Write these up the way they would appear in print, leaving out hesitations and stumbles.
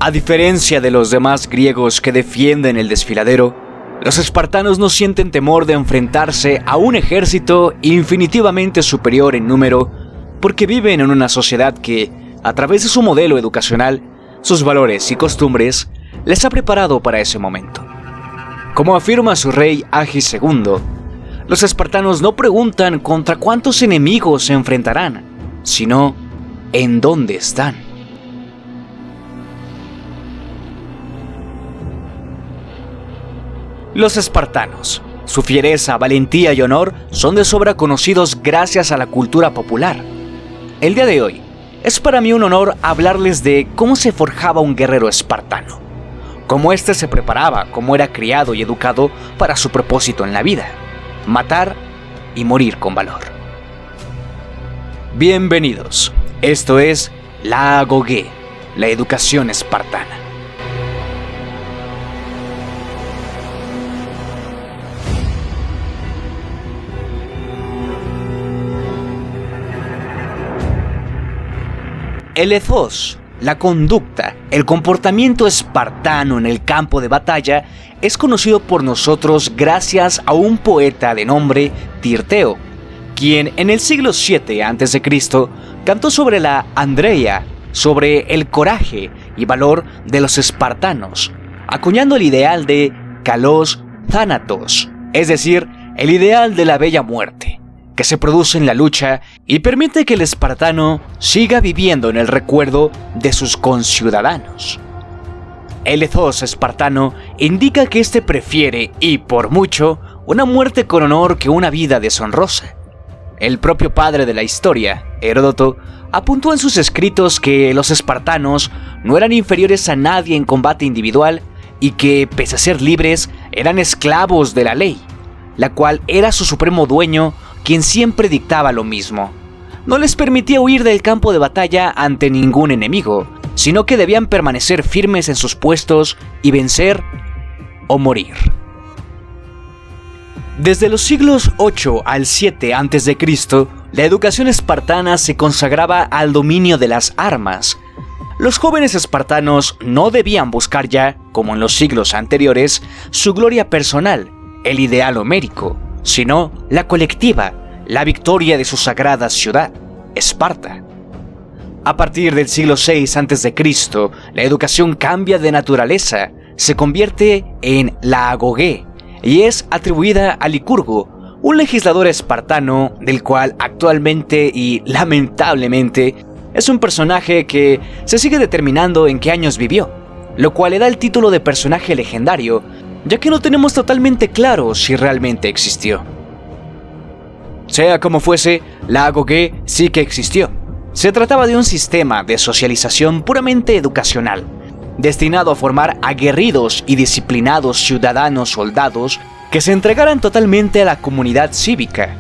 A diferencia de los demás griegos que defienden el desfiladero, los espartanos no sienten temor de enfrentarse a un ejército infinitivamente superior en número porque viven en una sociedad que, a través de su modelo educacional, sus valores y costumbres, les ha preparado para ese momento. Como afirma su rey Agis II, los espartanos no preguntan contra cuántos enemigos se enfrentarán, sino en dónde están. Los espartanos, su fiereza, valentía y honor son de sobra conocidos gracias a la cultura popular. El día de hoy, es para mí un honor hablarles de cómo se forjaba un guerrero espartano, cómo éste se preparaba, cómo era criado y educado para su propósito en la vida: matar y morir con valor. Bienvenidos, esto es la Agogé, la educación espartana. El ethos, la conducta, el comportamiento espartano en el campo de batalla es conocido por nosotros gracias a un poeta de nombre Tirteo, quien en el siglo VII a.C. cantó sobre la Andreia, sobre el coraje y valor de los espartanos, acuñando el ideal de kalos thanatos, es decir, el ideal de la bella muerte, que se produce en la lucha y permite que el espartano siga viviendo en el recuerdo de sus conciudadanos. El ethos espartano indica que éste prefiere, y por mucho, una muerte con honor que una vida deshonrosa. El propio padre de la historia, Heródoto, apuntó en sus escritos que los espartanos no eran inferiores a nadie en combate individual y que, pese a ser libres, eran esclavos de la ley, la cual era su supremo dueño, quien siempre dictaba lo mismo. No les permitía huir del campo de batalla ante ningún enemigo, sino que debían permanecer firmes en sus puestos y vencer o morir. Desde los siglos 8 al 7 a.C., la educación espartana se consagraba al dominio de las armas. Los jóvenes espartanos no debían buscar ya, como en los siglos anteriores, su gloria personal, el ideal homérico, sino la colectiva, la victoria de su sagrada ciudad, Esparta. A partir del siglo VI a.C., la educación cambia de naturaleza, se convierte en la Agogé y es atribuida a Licurgo, un legislador espartano del cual actualmente y lamentablemente es un personaje que se sigue determinando en qué años vivió, lo cual le da el título de personaje legendario, ya que no tenemos totalmente claro si realmente existió. Sea como fuese, la Agogé sí que existió. Se trataba de un sistema de socialización puramente educacional, destinado a formar aguerridos y disciplinados ciudadanos soldados que se entregaran totalmente a la comunidad cívica.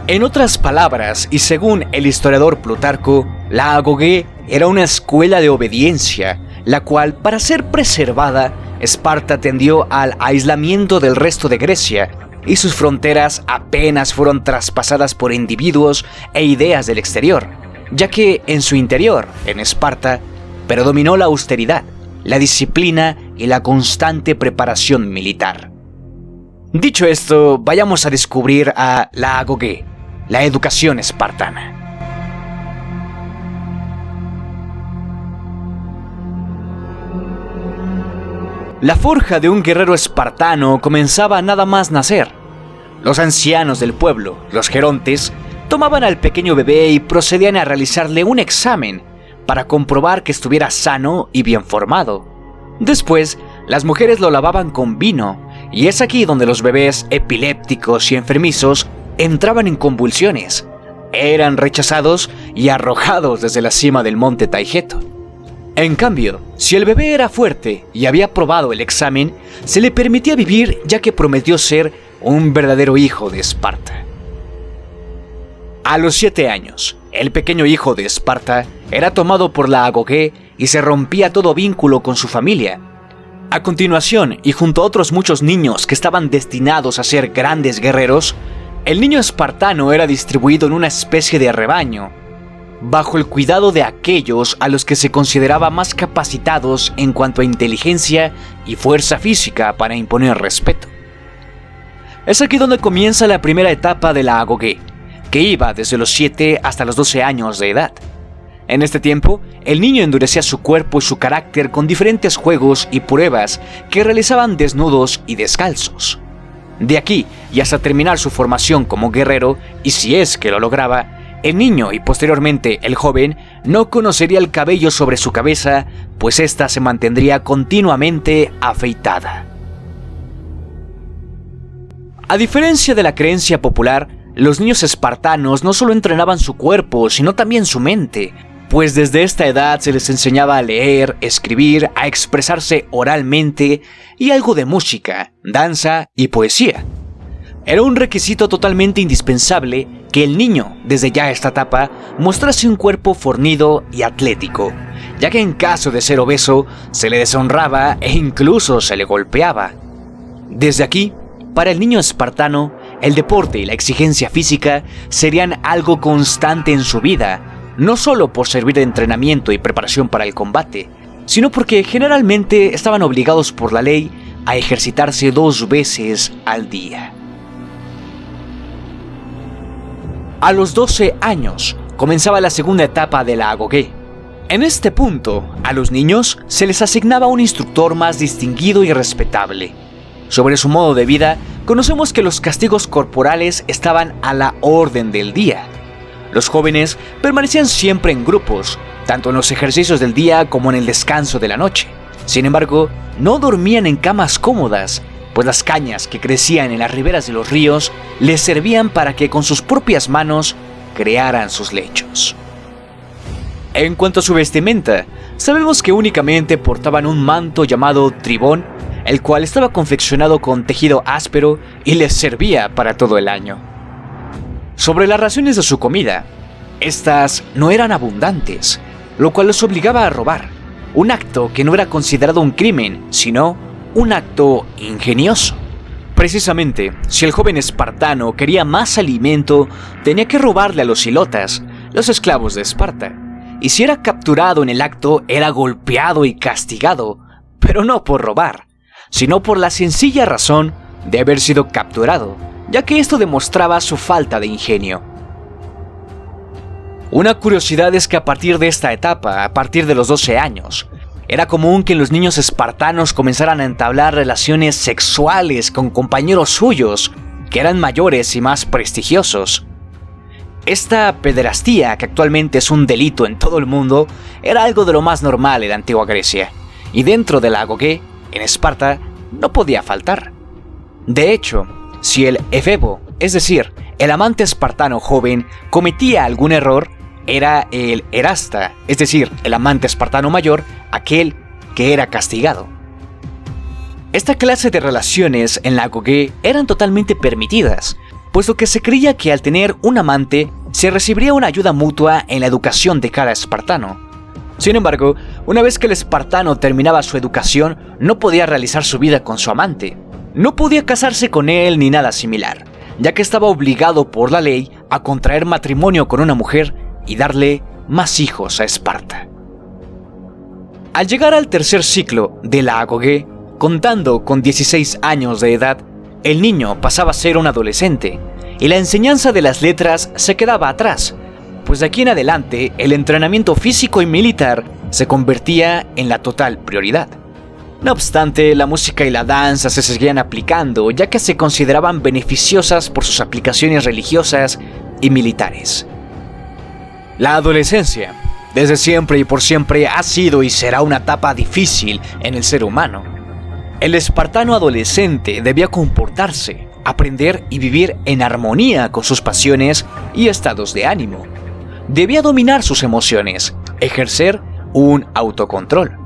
En otras palabras, y según el historiador Plutarco, la Agogé era una escuela de obediencia, la cual, para ser preservada, Esparta tendió al aislamiento del resto de Grecia, y sus fronteras apenas fueron traspasadas por individuos e ideas del exterior, ya que en su interior, en Esparta, predominó la austeridad, la disciplina y la constante preparación militar. Dicho esto, vayamos a descubrir a la Agogé, la educación espartana. La forja de un guerrero espartano comenzaba a nada más nacer. Los ancianos del pueblo, los gerontes, tomaban al pequeño bebé y procedían a realizarle un examen para comprobar que estuviera sano y bien formado. Después, las mujeres lo lavaban con vino, y es aquí donde los bebés epilépticos y enfermizos entraban en convulsiones. Eran rechazados y arrojados desde la cima del monte Taygeto. En cambio, si el bebé era fuerte y había aprobado el examen, se le permitía vivir, ya que prometió ser un verdadero hijo de Esparta. A los 7 años, el pequeño hijo de Esparta era tomado por la Agogé y se rompía todo vínculo con su familia. A continuación, y junto a otros muchos niños que estaban destinados a ser grandes guerreros, el niño espartano era distribuido en una especie de rebaño. bajo el cuidado de aquellos a los que se consideraba más capacitados en cuanto a inteligencia y fuerza física para imponer respeto. Es aquí donde comienza la primera etapa de la agoge, que iba desde los 7 hasta los 12 años de edad. En este tiempo, el niño endurecía su cuerpo y su carácter con diferentes juegos y pruebas que realizaban desnudos y descalzos. De aquí y hasta terminar su formación como guerrero, y si es que lo lograba, el niño y posteriormente el joven no conocería el cabello sobre su cabeza, pues ésta se mantendría continuamente afeitada. A diferencia de la creencia popular, los niños espartanos no solo entrenaban su cuerpo, sino también su mente, pues desde esta edad se les enseñaba a leer, escribir, a expresarse oralmente y algo de música, danza y poesía. Era un requisito totalmente indispensable que el niño, desde ya esta etapa, mostrase un cuerpo fornido y atlético, ya que en caso de ser obeso, se le deshonraba e incluso se le golpeaba. Desde aquí, para el niño espartano, el deporte y la exigencia física serían algo constante en su vida, no solo por servir de entrenamiento y preparación para el combate, sino porque generalmente estaban obligados por la ley a ejercitarse 2 veces al día. A los 12 años comenzaba la segunda etapa de la agoge. En este punto, a los niños se les asignaba un instructor más distinguido y respetable. Sobre su modo de vida, conocemos que los castigos corporales estaban a la orden del día. Los jóvenes permanecían siempre en grupos, tanto en los ejercicios del día como en el descanso de la noche. Sin embargo, no dormían en camas cómodas, pues las cañas que crecían en las riberas de los ríos les servían para que con sus propias manos crearan sus lechos. En cuanto a su vestimenta, sabemos que únicamente portaban un manto llamado tribón, el cual estaba confeccionado con tejido áspero y les servía para todo el año. Sobre las raciones de su comida, estas no eran abundantes, lo cual los obligaba a robar, un acto que no era considerado un crimen, sino un acto ingenioso. Precisamente, si el joven espartano quería más alimento, tenía que robarle a los hilotas, los esclavos de Esparta, y si era capturado en el acto, era golpeado y castigado, pero no por robar, sino por la sencilla razón de haber sido capturado, ya que esto demostraba su falta de ingenio. Una curiosidad es que a partir de esta etapa, a partir de los 12 años, era común que los niños espartanos comenzaran a entablar relaciones sexuales con compañeros suyos, que eran mayores y más prestigiosos. Esta pederastía, que actualmente es un delito en todo el mundo, era algo de lo más normal en la antigua Grecia, y dentro de la agoge, en Esparta, no podía faltar. De hecho, si el efebo, es decir, el amante espartano joven, cometía algún error, era el erasta, es decir, el amante espartano mayor, aquel que era castigado. Esta clase de relaciones en la agoge eran totalmente permitidas, puesto que se creía que al tener un amante se recibiría una ayuda mutua en la educación de cada espartano. Sin embargo, una vez que el espartano terminaba su educación, no podía realizar su vida con su amante. No podía casarse con él ni nada similar, ya que estaba obligado por la ley a contraer matrimonio con una mujer y darle más hijos a Esparta. Al llegar al tercer ciclo de la agoge, contando con 16 años de edad, el niño pasaba a ser un adolescente y la enseñanza de las letras se quedaba atrás, pues de aquí en adelante el entrenamiento físico y militar se convertía en la total prioridad. No obstante, la música y la danza se seguían aplicando, ya que se consideraban beneficiosas por sus aplicaciones religiosas y militares. La adolescencia, desde siempre y por siempre, ha sido y será una etapa difícil en el ser humano. El espartano adolescente debía comportarse, aprender y vivir en armonía con sus pasiones y estados de ánimo. Debía dominar sus emociones, ejercer un autocontrol.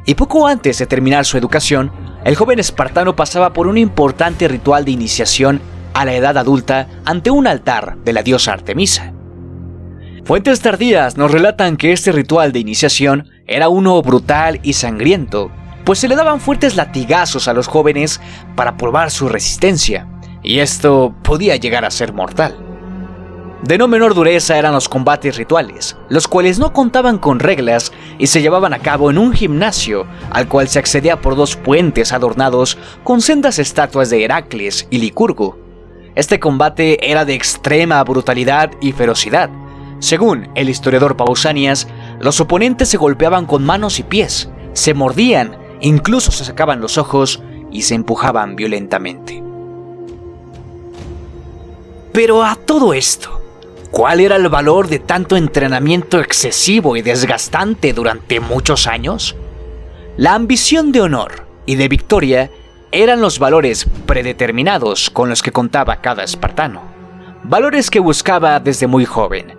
Y poco antes de terminar su educación, el joven espartano pasaba por un importante ritual de iniciación a la edad adulta ante un altar de la diosa Artemisa. Fuentes tardías nos relatan que este ritual de iniciación era uno brutal y sangriento, pues se le daban fuertes latigazos a los jóvenes para probar su resistencia, y esto podía llegar a ser mortal. De no menor dureza eran los combates rituales, los cuales no contaban con reglas y se llevaban a cabo en un gimnasio, al cual se accedía por 2 puentes adornados con sendas estatuas de Heracles y Licurgo. Este combate era de extrema brutalidad y ferocidad. Según el historiador Pausanias, los oponentes se golpeaban con manos y pies, se mordían, incluso se sacaban los ojos y se empujaban violentamente. Pero a todo esto, ¿cuál era el valor de tanto entrenamiento excesivo y desgastante durante muchos años? La ambición de honor y de victoria eran los valores predeterminados con los que contaba cada espartano, valores que buscaba desde muy joven.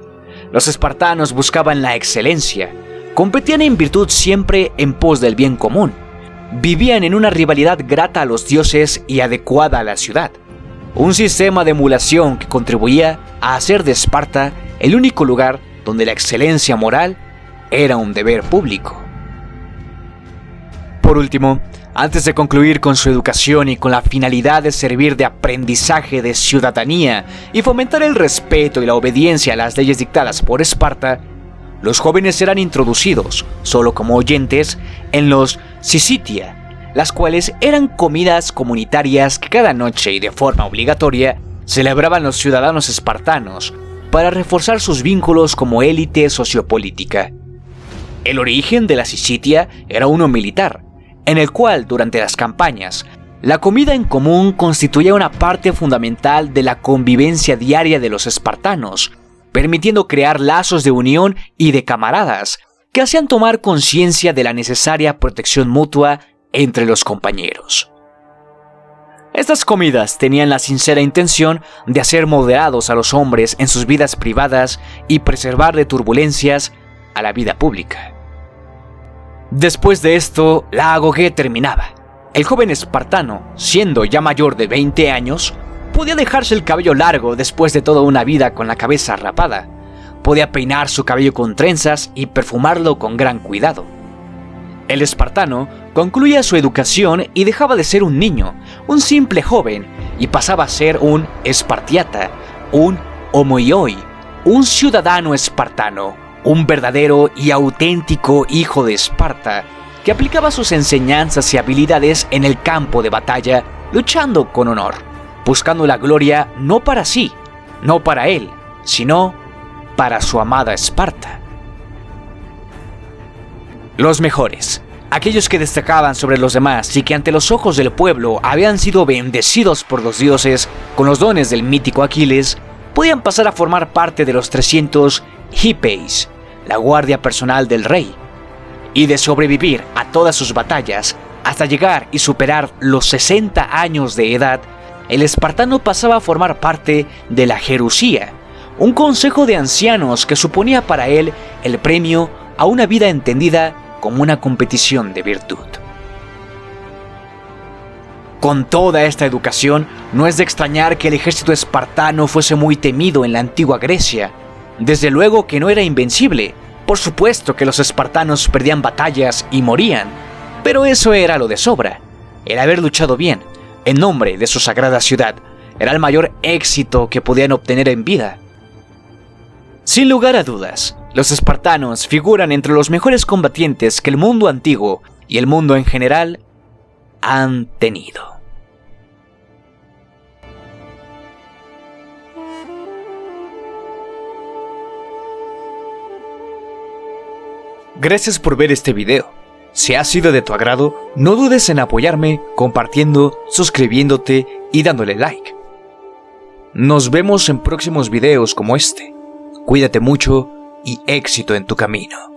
Los espartanos buscaban la excelencia, competían en virtud siempre en pos del bien común, vivían en una rivalidad grata a los dioses y adecuada a la ciudad, un sistema de emulación que contribuía a hacer de Esparta el único lugar donde la excelencia moral era un deber público. Por último, antes de concluir con su educación y con la finalidad de servir de aprendizaje de ciudadanía y fomentar el respeto y la obediencia a las leyes dictadas por Esparta, los jóvenes eran introducidos, solo como oyentes, en los Syssitia, las cuales eran comidas comunitarias que cada noche y de forma obligatoria celebraban los ciudadanos espartanos para reforzar sus vínculos como élite sociopolítica. El origen de la Syssitia era uno militar, en el cual durante las campañas la comida en común constituía una parte fundamental de la convivencia diaria de los espartanos, permitiendo crear lazos de unión y de camaradas que hacían tomar conciencia de la necesaria protección mutua entre los compañeros. Estas comidas tenían la sincera intención de hacer moderados a los hombres en sus vidas privadas y preservar de turbulencias a la vida pública. Después de esto, la agoge terminaba. El joven espartano, siendo ya mayor de 20 años, podía dejarse el cabello largo después de toda una vida con la cabeza rapada. Podía peinar su cabello con trenzas y perfumarlo con gran cuidado. El espartano concluía su educación y dejaba de ser un niño, un simple joven, y pasaba a ser un espartiata, un homoioi, un ciudadano espartano, un verdadero y auténtico hijo de Esparta, que aplicaba sus enseñanzas y habilidades en el campo de batalla, luchando con honor, buscando la gloria no para sí, no para él, sino para su amada Esparta. Los mejores, aquellos que destacaban sobre los demás y que ante los ojos del pueblo habían sido bendecidos por los dioses con los dones del mítico Aquiles, podían pasar a formar parte de los 300 Hippeis, la guardia personal del rey, y de sobrevivir a todas sus batallas hasta llegar y superar los 60 años de edad, el espartano pasaba a formar parte de la Gerusía, un consejo de ancianos que suponía para él el premio a una vida entendida como una competición de virtud. Con toda esta educación, no es de extrañar que el ejército espartano fuese muy temido en la antigua Grecia. Desde luego que no era invencible, por supuesto que los espartanos perdían batallas y morían, pero eso era lo de sobra. El haber luchado bien, en nombre de su sagrada ciudad, era el mayor éxito que podían obtener en vida. Sin lugar a dudas, los espartanos figuran entre los mejores combatientes que el mundo antiguo y el mundo en general han tenido. Gracias por ver este video. Si ha sido de tu agrado, no dudes en apoyarme compartiendo, suscribiéndote y dándole like. Nos vemos en próximos videos como este. Cuídate mucho y éxito en tu camino.